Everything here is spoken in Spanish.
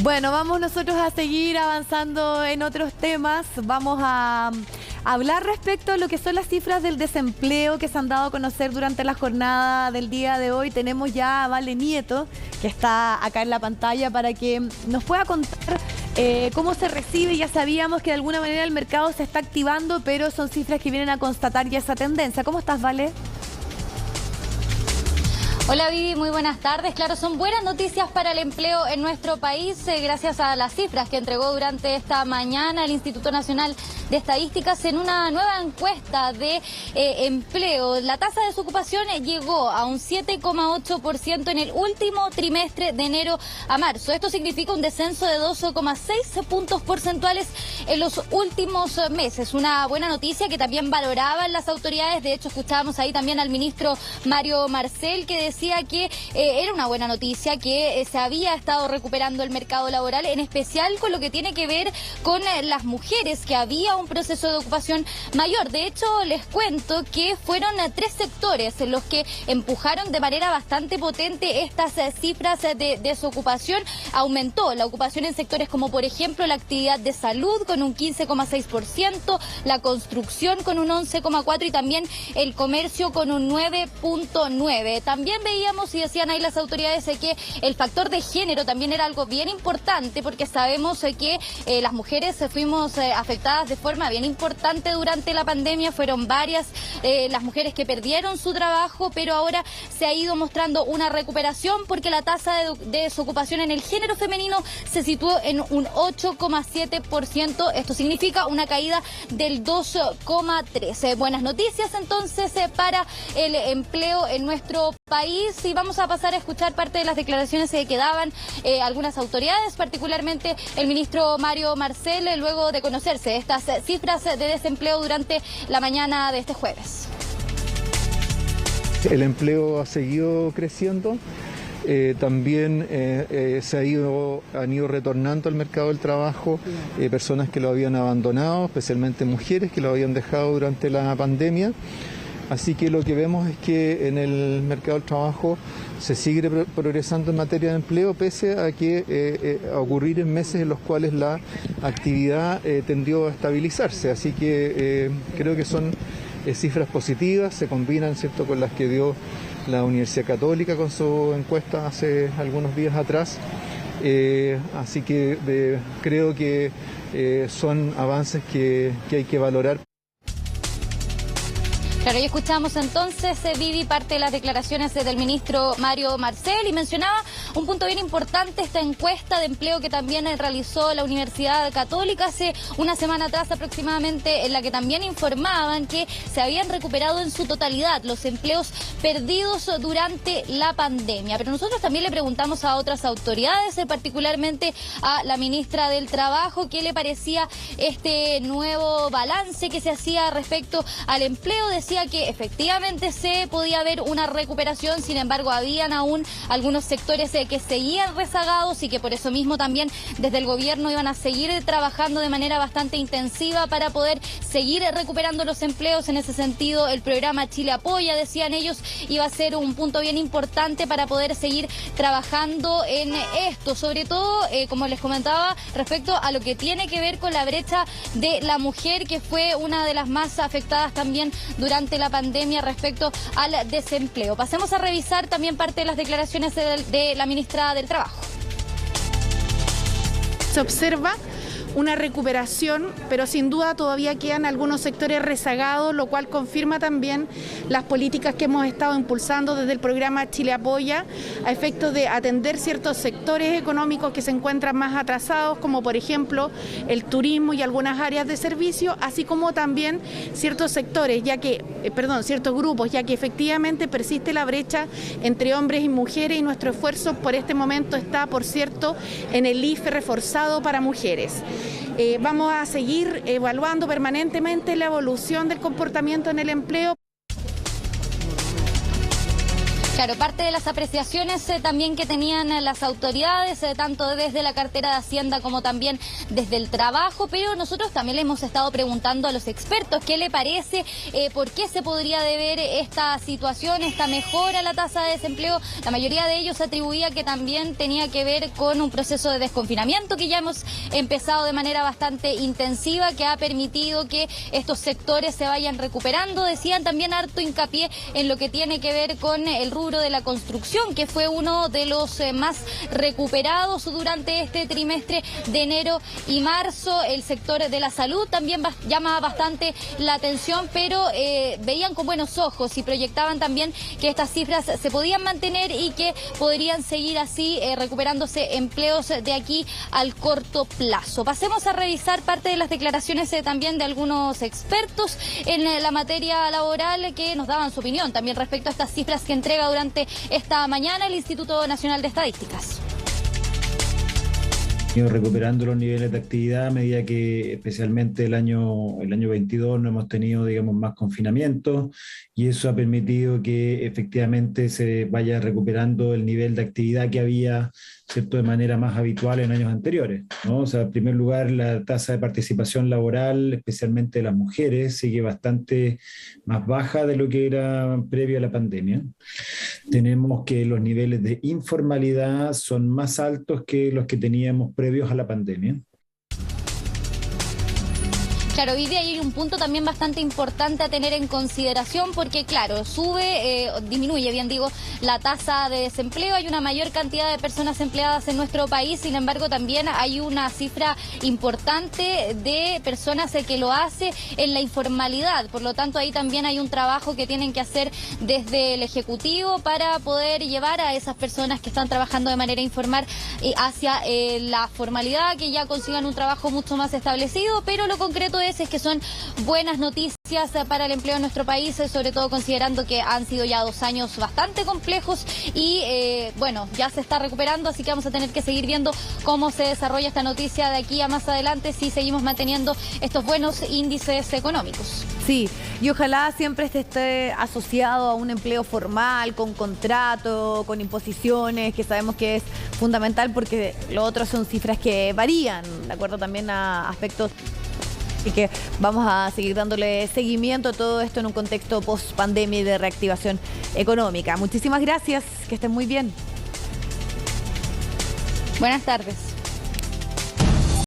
Bueno, vamos nosotros a seguir avanzando en otros temas. Vamos a hablar respecto a lo que son las cifras del desempleo que se han dado a conocer durante la jornada del día de hoy. Tenemos ya a Vale Nieto, que está acá en la pantalla, para que nos pueda contar cómo se recibe. Ya sabíamos que de alguna manera el mercado se está activando, pero son cifras que vienen a constatar ya esa tendencia. ¿Cómo estás, Vale? Hola Vivi, muy buenas tardes. Claro, son buenas noticias para el empleo en nuestro país gracias a las cifras que entregó durante esta mañana el Instituto Nacional de Estadísticas en una nueva encuesta de empleo. La tasa de desocupación llegó a un 7,8% en el último trimestre de enero a marzo. Esto significa un descenso de 2,6 puntos porcentuales en los últimos meses. Una buena noticia que también valoraban las autoridades. De hecho, escuchábamos ahí también al ministro Mario Marcel, que decía que era una buena noticia, que se había estado recuperando el mercado laboral, en especial con lo que tiene que ver con las mujeres, que había un proceso de ocupación mayor. De hecho, les cuento que fueron 3 sectores los que empujaron de manera bastante potente estas cifras de desocupación. Aumentó la ocupación en sectores como, por ejemplo, la actividad de salud con un 15,6%, la construcción con un 11,4% y también el comercio con un 9,9%. También veíamos y decían ahí las autoridades que el factor de género también era algo bien importante, porque sabemos que las mujeres fuimos afectadas de forma bien importante durante la pandemia. Fueron varias las mujeres que perdieron su trabajo, pero ahora se ha ido mostrando una recuperación porque la tasa de desocupación en el género femenino se situó en un 8,7%. Esto significa una caída del 2,3%. Buenas noticias entonces para el empleo en nuestro país, y vamos a pasar a escuchar parte de las declaraciones que daban algunas autoridades, particularmente el ministro Mario Marcel, luego de conocerse estas cifras de desempleo durante la mañana de este jueves. El empleo ha seguido creciendo. También han ido retornando al mercado del trabajo personas que lo habían abandonado, especialmente mujeres que lo habían dejado durante la pandemia. Así que lo que vemos es que en el mercado del trabajo se sigue progresando en materia de empleo, pese a que a ocurrir en meses en los cuales la actividad tendió a estabilizarse. Así que creo que son cifras positivas, se combinan, ¿cierto?, con las que dio la Universidad Católica con su encuesta hace algunos días atrás. Así que creo que son avances que hay que valorar. Claro, y escuchamos entonces, Vivi, parte de las declaraciones del ministro Mario Marcel, y mencionaba un punto bien importante, esta encuesta de empleo que también realizó la Universidad Católica hace una semana atrás aproximadamente, en la que también informaban que se habían recuperado en su totalidad los empleos perdidos durante la pandemia. Pero nosotros también le preguntamos a otras autoridades, particularmente a la ministra del Trabajo, qué le parecía este nuevo balance que se hacía respecto al empleo. Decía que efectivamente se podía ver una recuperación, sin embargo habían aún algunos sectores que seguían rezagados, y que por eso mismo también desde el gobierno iban a seguir trabajando de manera bastante intensiva para poder seguir recuperando los empleos. En ese sentido, el programa Chile Apoya, decían ellos, iba a ser un punto bien importante para poder seguir trabajando en esto, sobre todo, como les comentaba, respecto a lo que tiene que ver con la brecha de la mujer, que fue una de las más afectadas también durante la pandemia respecto al desempleo. Pasemos a revisar también parte de las declaraciones de la ministra del Trabajo. Se observa una recuperación, pero sin duda todavía quedan algunos sectores rezagados, lo cual confirma también las políticas que hemos estado impulsando desde el programa Chile Apoya a efectos de atender ciertos sectores económicos que se encuentran más atrasados, como por ejemplo el turismo y algunas áreas de servicio, así como también ciertos sectores, ciertos grupos, ya que efectivamente persiste la brecha entre hombres y mujeres, y nuestro esfuerzo por este momento está, por cierto, en el IFE reforzado para mujeres. Vamos a seguir evaluando permanentemente la evolución del comportamiento en el empleo. Claro, parte de las apreciaciones también que tenían las autoridades, tanto desde la cartera de Hacienda como también desde el trabajo, pero nosotros también le hemos estado preguntando a los expertos qué le parece, por qué se podría deber esta situación, esta mejora a la tasa de desempleo. La mayoría de ellos atribuía que también tenía que ver con un proceso de desconfinamiento que ya hemos empezado de manera bastante intensiva, que ha permitido que estos sectores se vayan recuperando. Decían también harto hincapié en lo que tiene que ver con el rubro de la construcción, que fue uno de los más recuperados durante este trimestre de enero y marzo. El sector de la salud también llama bastante la atención, pero veían con buenos ojos y proyectaban también que estas cifras se podían mantener y que podrían seguir así recuperándose empleos de aquí al corto plazo. Pasemos a revisar parte de las declaraciones también de algunos expertos en la materia laboral que nos daban su opinión también respecto a estas cifras que entrega durante esta mañana el Instituto Nacional de Estadísticas. Recuperando los niveles de actividad a medida que especialmente el año 22 no hemos tenido, digamos, más confinamiento, y eso ha permitido que efectivamente se vaya recuperando el nivel de actividad que había, ¿cierto?, de manera más habitual en años anteriores, ¿no? O sea, en primer lugar, la tasa de participación laboral, especialmente de las mujeres, sigue bastante más baja de lo que era previo a la pandemia. Tenemos que los niveles de informalidad son más altos que los que teníamos previos a la pandemia. Claro, hoy día hay un punto también bastante importante a tener en consideración porque, claro, disminuye, bien digo, la tasa de desempleo, hay una mayor cantidad de personas empleadas en nuestro país, sin embargo también hay una cifra importante de personas que lo hace en la informalidad, por lo tanto ahí también hay un trabajo que tienen que hacer desde el Ejecutivo para poder llevar a esas personas que están trabajando de manera informal hacia la formalidad, que ya consigan un trabajo mucho más establecido, pero lo concreto es que son buenas noticias para el empleo en nuestro país, sobre todo considerando que han sido ya 2 años bastante complejos y bueno, ya se está recuperando, así que vamos a tener que seguir viendo cómo se desarrolla esta noticia de aquí a más adelante si seguimos manteniendo estos buenos índices económicos. Sí, y ojalá siempre esté asociado a un empleo formal, con contrato, con imposiciones, que sabemos que es fundamental porque lo otro son cifras que varían, de acuerdo también a aspectos. Así que vamos a seguir dándole seguimiento a todo esto en un contexto post-pandemia y de reactivación económica. Muchísimas gracias, que estén muy bien. Buenas tardes.